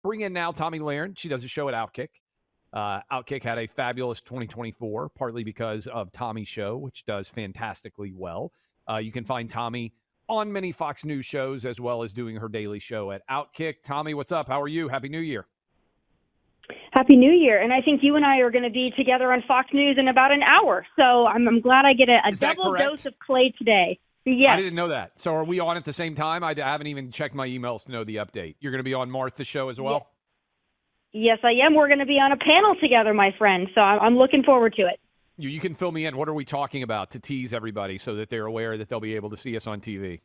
bring in now Tomi Lahren. She does a show at Outkick. Outkick had a fabulous 2024, partly because of Tommy's show, which does fantastically well. You can find Tomi on many Fox News shows, as well as doing her daily show at Outkick. Tomi, what's up? How are you? Happy New Year. Happy New Year. And I think you and I are going to be together on Fox News in about an hour. So I'm glad I get a double dose of Clay today. Yes. I didn't know that. So are we on at the same time? I haven't even checked my emails to know the update. You're going to be on Martha's show as well? Yes, I am. We're going to be on a panel together, my friend. So I'm looking forward to it. You can fill me in. What are we talking about to tease everybody so that they're aware that they'll be able to see us on TV?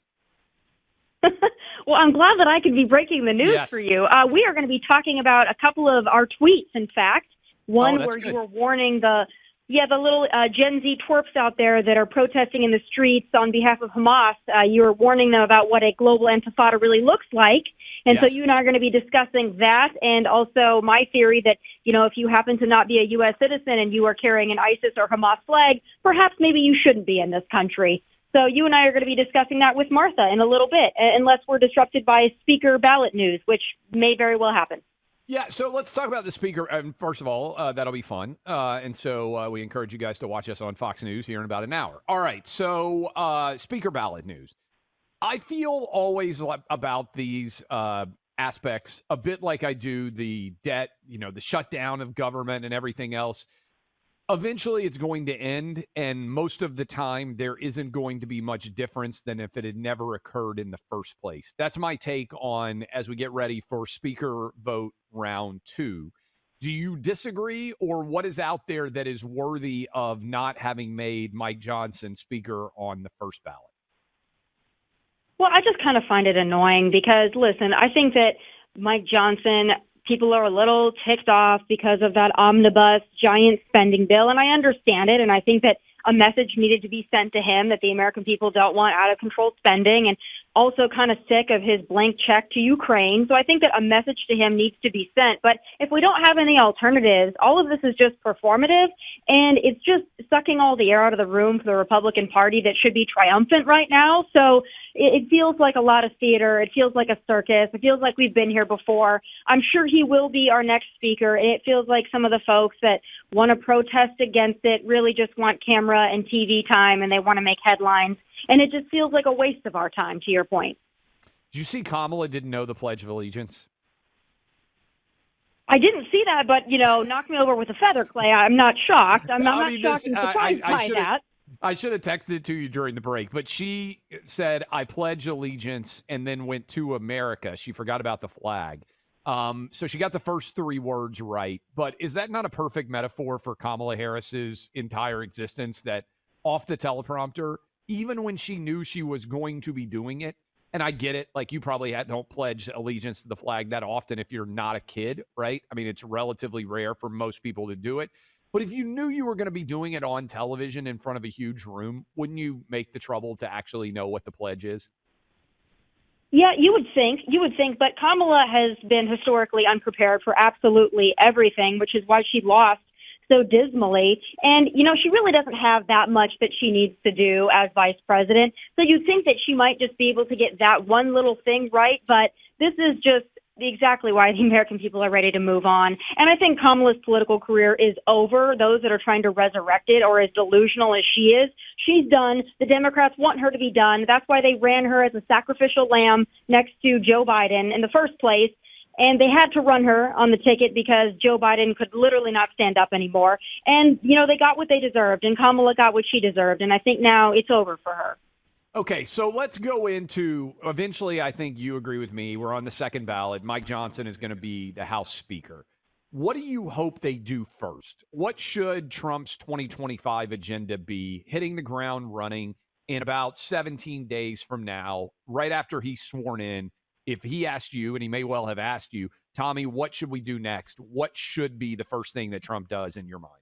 Well, I'm glad that I could be breaking the news for you. We are going to be talking about a couple of our tweets, in fact. One where you were warning the little Gen Z twerps out there that are protesting in the streets on behalf of Hamas. You were warning them about what a global intifada really looks like. And so you and I are going to be discussing that, and also my theory that, if you happen to not be a U.S. citizen and you are carrying an ISIS or Hamas flag, perhaps maybe you shouldn't be in this country. So you and I are going to be discussing that with Martha in a little bit, unless we're disrupted by speaker ballot news, which may very well happen. Yeah, so let's talk about the speaker. First of all, that'll be fun. And so we encourage you guys to watch us on Fox News here in about an hour. All right, so speaker ballot news. I feel always about these aspects a bit like I do the debt, the shutdown of government and everything else. Eventually, it's going to end, and most of the time, there isn't going to be much difference than if it had never occurred in the first place. That's my take on as we get ready for speaker vote round 2. Do you disagree, or what is out there that is worthy of not having made Mike Johnson speaker on the first ballot? Well, I just kind of find it annoying because, listen, I think that Mike Johnson, people are a little ticked off because of that omnibus giant spending bill, and I understand it, and I think that a message needed to be sent to him that the American people don't want out-of-control spending, and also kind of sick of his blank check to Ukraine. So I think that a message to him needs to be sent. But if we don't have any alternatives, all of this is just performative, and it's just sucking all the air out of the room for the Republican Party that should be triumphant right now. So it feels like a lot of theater. It feels like a circus. It feels like we've been here before. I'm sure he will be our next speaker. And it feels like some of the folks that want to protest against it really just want camera and TV time, and they want to make headlines. And it just feels like a waste of our time, to your point. Did you see Kamala didn't know the Pledge of Allegiance? I didn't see that, but, knock me over with a feather, Clay. I'm not shocked. I'm not shocked and surprised by that. I should have texted it to you during the break, but she said, I pledge allegiance, and then went to America. She forgot about the flag. So she got the first 3 words right. But is that not a perfect metaphor for Kamala Harris's entire existence, that off the teleprompter, even when she knew she was going to be doing it, and I get it, like you probably don't pledge allegiance to the flag that often if you're not a kid, right? I mean, it's relatively rare for most people to do it. But if you knew you were going to be doing it on television in front of a huge room, wouldn't you make the trouble to actually know what the pledge is? Yeah, you would think, but Kamala has been historically unprepared for absolutely everything, which is why she lost so dismally. And, she really doesn't have that much that she needs to do as vice president. So you'd think that she might just be able to get that one little thing right. But this is just exactly why the American people are ready to move on. And I think Kamala's political career is over. Those that are trying to resurrect it, or as delusional as she is, she's done. The Democrats want her to be done. That's why they ran her as a sacrificial lamb next to Joe Biden in the first place. And they had to run her on the ticket because Joe Biden could literally not stand up anymore. And, they got what they deserved, and Kamala got what she deserved. And I think now it's over for her. Okay, so let's go into, eventually, I think you agree with me, we're on the second ballot. Mike Johnson is going to be the House Speaker. What do you hope they do first? What should Trump's 2025 agenda be, hitting the ground running in about 17 days from now, right after he's sworn in? If he asked you, and he may well have asked you, Tomi, what should we do next? What should be the first thing that Trump does in your mind?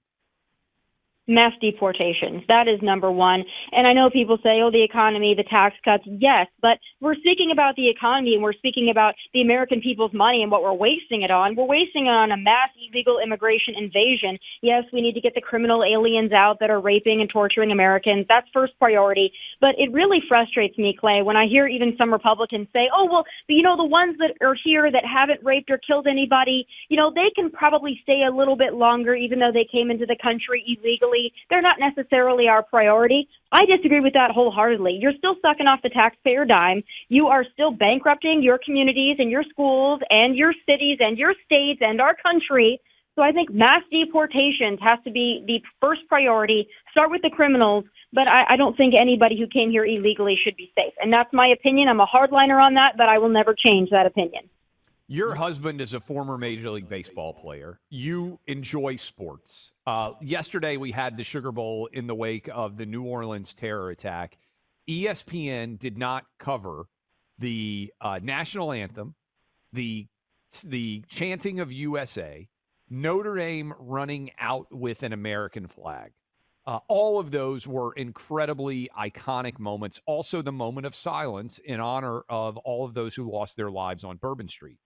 Mass deportations. That is number one. And I know people say, oh, the economy, the tax cuts. Yes, but we're speaking about the economy and we're speaking about the American people's money and what we're wasting it on. We're wasting it on a mass illegal immigration invasion. Yes, we need to get the criminal aliens out that are raping and torturing Americans. That's first priority. But it really frustrates me, Clay, when I hear even some Republicans say, oh, well, the ones that are here that haven't raped or killed anybody, they can probably stay a little bit longer even though they came into the country illegally. They're not necessarily our priority. I disagree with that wholeheartedly. You're still sucking off the taxpayer dime. You are still bankrupting your communities and your schools and your cities and your states and our country. So I think mass deportations has to be the first priority. Start with the criminals, but I don't think anybody who came here illegally should be safe. And that's my opinion. I'm a hardliner on that, but I will never change that opinion. Your husband is a former Major League Baseball player. You enjoy sports. Yesterday, we had the Sugar Bowl in the wake of the New Orleans terror attack. ESPN did not cover the national anthem, the chanting of USA, Notre Dame running out with an American flag. All of those were incredibly iconic moments. Also, the moment of silence in honor of all of those who lost their lives on Bourbon Street.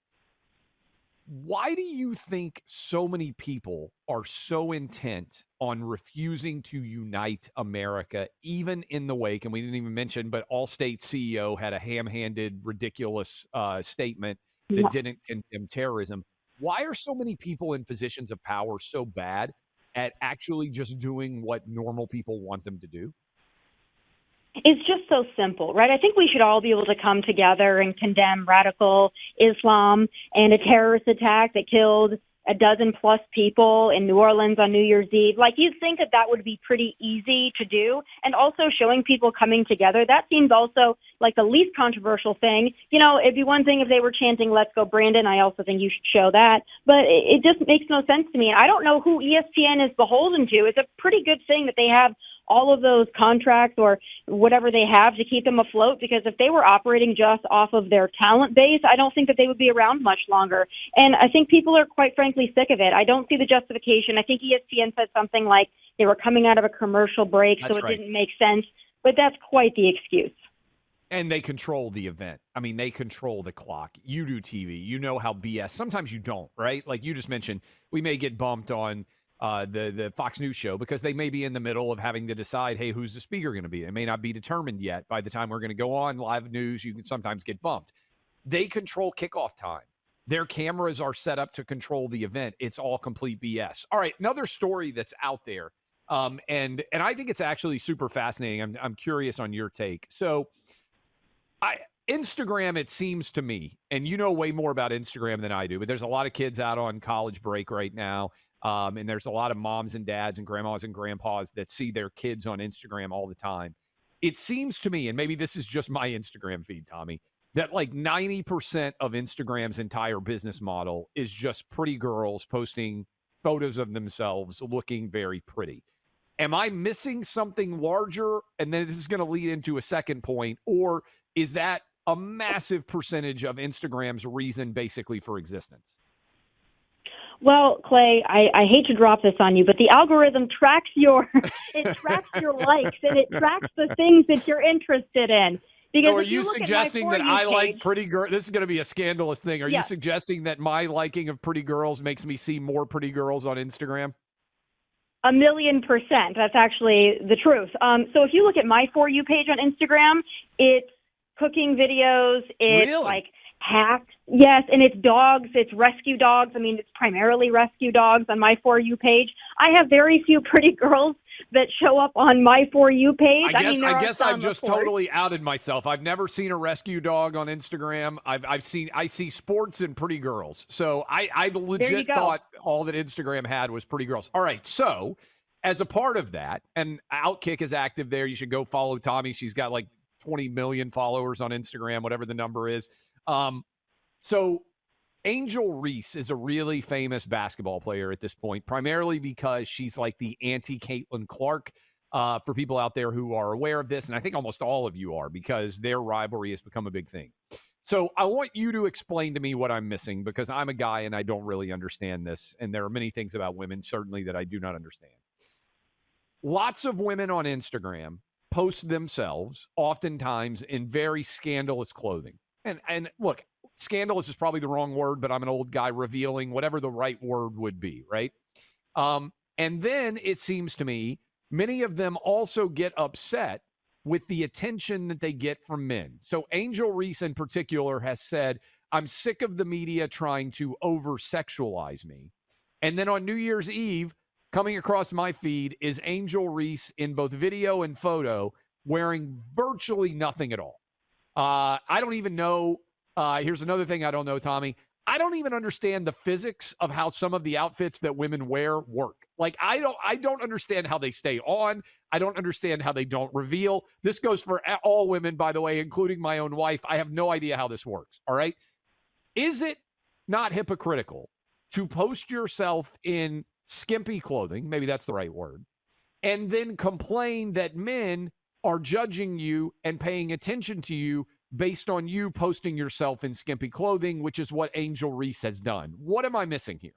Why do you think so many people are so intent on refusing to unite America, even in the wake, and we didn't even mention, but Allstate CEO had a ham-handed, ridiculous statement that didn't condemn terrorism. Why are so many people in positions of power so bad at actually just doing what normal people want them to do? It's just so simple, right? I think we should all be able to come together and condemn radical Islam and a terrorist attack that killed a dozen plus people in New Orleans on New Year's Eve. Like, you'd think that that would be pretty easy to do. And also showing people coming together, that seems also like the least controversial thing. It'd be one thing if they were chanting, "Let's go, Brandon." I also think you should show that. But it just makes no sense to me. And I don't know who ESPN is beholden to. It's a pretty good thing that they have all of those contracts or whatever they have to keep them afloat, because if they were operating just off of their talent base, I don't think that they would be around much longer. And I think people are quite frankly sick of it. I don't see the justification. I think ESPN said something like they were coming out of a commercial break, so it didn't make sense. But that's quite the excuse. And they control the event. I mean, they control the clock. You do TV. You know how BS. Sometimes you don't, right? Like you just mentioned, we may get bumped on the Fox News show because they may be in the middle of having to decide, hey, who's the speaker going to be? It may not be determined yet. By the time we're going to go on live news, you can sometimes get bumped. They control kickoff time. Their cameras are set up to control the event. It's all complete BS. All right, another story that's out there, and I think it's actually super fascinating. I'm curious on your take. So, Instagram, it seems to me, and you know way more about Instagram than I do, but there's a lot of kids out on college break right now. And there's a lot of moms and dads and grandmas and grandpas that see their kids on Instagram all the time. It seems to me, and maybe this is just my Instagram feed, Tommy, that like 90% of Instagram's entire business model is just pretty girls posting photos of themselves looking very pretty. Am I missing something larger? And then this is going to lead into a second point, or is that a massive percentage of Instagram's reason basically for existence? Well, Clay, I hate to drop this on you, but the algorithm tracks your likes, and it tracks the things that you're interested in. Because so are you suggesting that I like pretty girls? This is going to be a scandalous thing. Are you suggesting that my liking of pretty girls makes me see more pretty girls on Instagram? 1,000,000%. That's actually the truth. So if you look at my For You page on Instagram, it's cooking videos. It's like hacks. Yes, and it's dogs. It's rescue dogs. I mean, it's primarily rescue dogs on my For You page. I have very few pretty girls that show up on my For You page. I guess I've just totally outed myself. I've never seen a rescue dog on Instagram. I see sports and pretty girls. So I legit thought all that Instagram had was pretty girls. All right. So as a part of that, and Outkick is active there. You should go follow Tomi. She's got like 20 million followers on Instagram, whatever the number is. So Angel Reese is a really famous basketball player at this point, primarily because she's like the anti-Caitlin Clark, for people out there who are aware of this. And I think almost all of you are, because their rivalry has become a big thing. So I want you to explain to me what I'm missing, because I'm a guy and I don't really understand this. And there are many things about women, certainly, that I do not understand. lots of women on Instagram post themselves, oftentimes in very scandalous clothing. And look, scandalous is probably the wrong word, but I'm an old guy, revealing, whatever the right word would be, right? And then it seems to me many of them also get upset with the attention that they get from men. So Angel Reese in particular has said, I'm sick of the media trying to over-sexualize me. And then on New Year's Eve, coming across my feed is Angel Reese in both video and photo wearing virtually nothing at all. I don't even know. Here's another thing I don't know, Tommy. I don't even understand the physics of how some of the outfits that women wear work. Like, I don't understand how they stay on. I don't understand how they don't reveal. This goes for all women, by the way, including my own wife. I have no idea how this works. All right. Is it not hypocritical to post yourself in skimpy clothing? Maybe that's the right word. And then complain that men are judging you and paying attention to you based on you posting yourself in skimpy clothing, which is what Angel Reese has done. What am I missing here?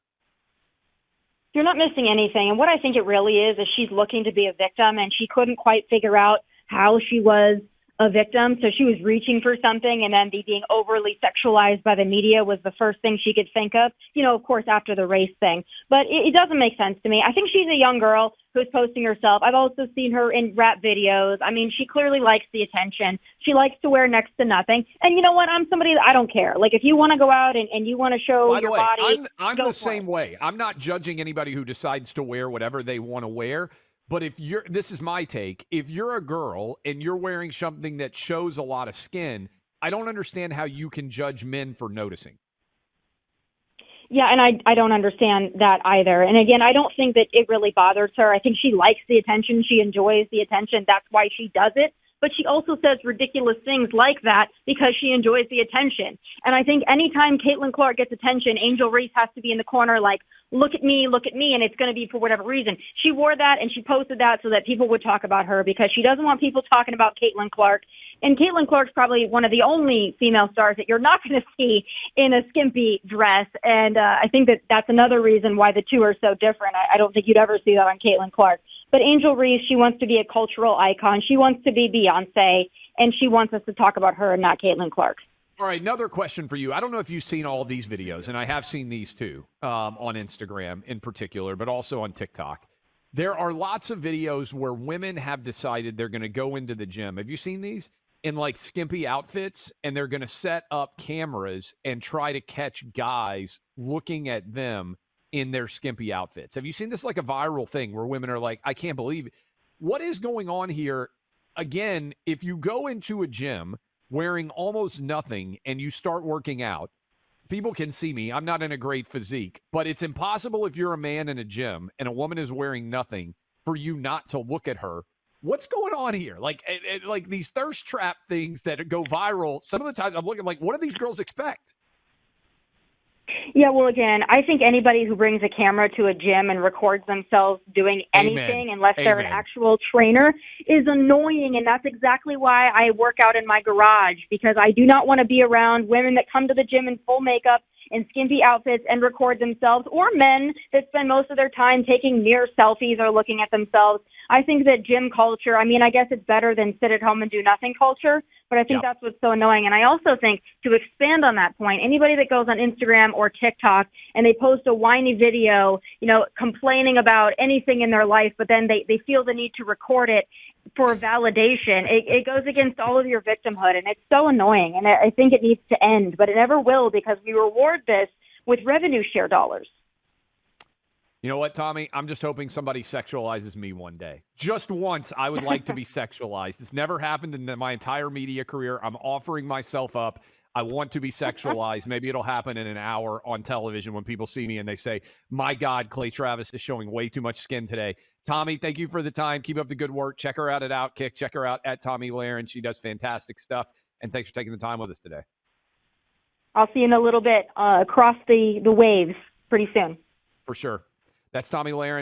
You're not missing anything. And what I think it really is she's looking to be a victim, and she couldn't quite figure out how she was a victim. So she was reaching for something, and then being overly sexualized by the media was the first thing she could think of, of course, after the race thing. But it doesn't make sense to me. I think she's a young girl who's posting herself. I've also seen her in rap videos. I mean, she clearly likes the attention. She likes to wear next to nothing. And you know what? I'm somebody that I don't care. Like, if you want to go out and you want to show your body, I'm the same way. I'm not judging anybody who decides to wear whatever they want to wear. But this is my take. If you're a girl and you're wearing something that shows a lot of skin, I don't understand how you can judge men for noticing. Yeah, and I don't understand that either. And again, I don't think that it really bothers her. I think she likes the attention. She enjoys the attention. That's why she does it. But she also says ridiculous things like that because she enjoys the attention. And I think anytime Caitlin Clark gets attention, Angel Reese has to be in the corner like, look at me, and it's going to be for whatever reason. She wore that and she posted that so that people would talk about her because she doesn't want people talking about Caitlin Clark. And Caitlin Clark's probably one of the only female stars that you're not going to see in a skimpy dress. And I think that that's another reason why the two are so different. I don't think you'd ever see that on Caitlin Clark. But Angel Reese, she wants to be a cultural icon. She wants to be Beyonce, and she wants us to talk about her and not Caitlin Clark. All right, another question for you. I don't know if you've seen all these videos, and I have seen these too, on Instagram in particular, but also on TikTok. There are lots of videos where women have decided they're going to go into the gym. Have you seen these? In like skimpy outfits, and they're going to set up cameras and try to catch guys looking at them in their skimpy outfits. Have you seen this, like a viral thing where women are like, I can't believe it. What is going on here? Again, if you go into a gym wearing almost nothing and you start working out, people can see me. I'm not in a great physique, but it's impossible if you're a man in a gym and a woman is wearing nothing for you not to look at her. What's going on here? Like these thirst trap things that go viral. Some of the times I'm looking like, what do these girls expect? Yeah, well, again, I think anybody who brings a camera to a gym and records themselves doing anything, unless they're an actual trainer, is annoying. And that's exactly why I work out in my garage, because I do not want to be around women that come to the gym in full makeup and skimpy outfits and record themselves, or men that spend most of their time taking mirror selfies or looking at themselves. I think that gym culture, I mean, I guess it's better than sit at home and do nothing culture, but I think that's what's so annoying. And I also think, to expand on that point, anybody that goes on Instagram or TikTok and they post a whiny video, complaining about anything in their life, but then they feel the need to record it for validation, it goes against all of your victimhood, and it's so annoying. And I think it needs to end, but it never will, because we reward this with revenue share dollars. You know what, Tommy? I'm just hoping somebody sexualizes me one day. Just once, I would like to be sexualized. It's never happened in my entire media career. I'm offering myself up. I want to be sexualized. Maybe it'll happen in an hour on television when people see me and they say, my God, Clay Travis is showing way too much skin today. Tommy, thank you for the time. Keep up the good work. Check her out at Outkick. Check her out at Tomi Lahren. She does fantastic stuff. And thanks for taking the time with us today. I'll see you in a little bit across the waves pretty soon. For sure. That's Tomi Lahren.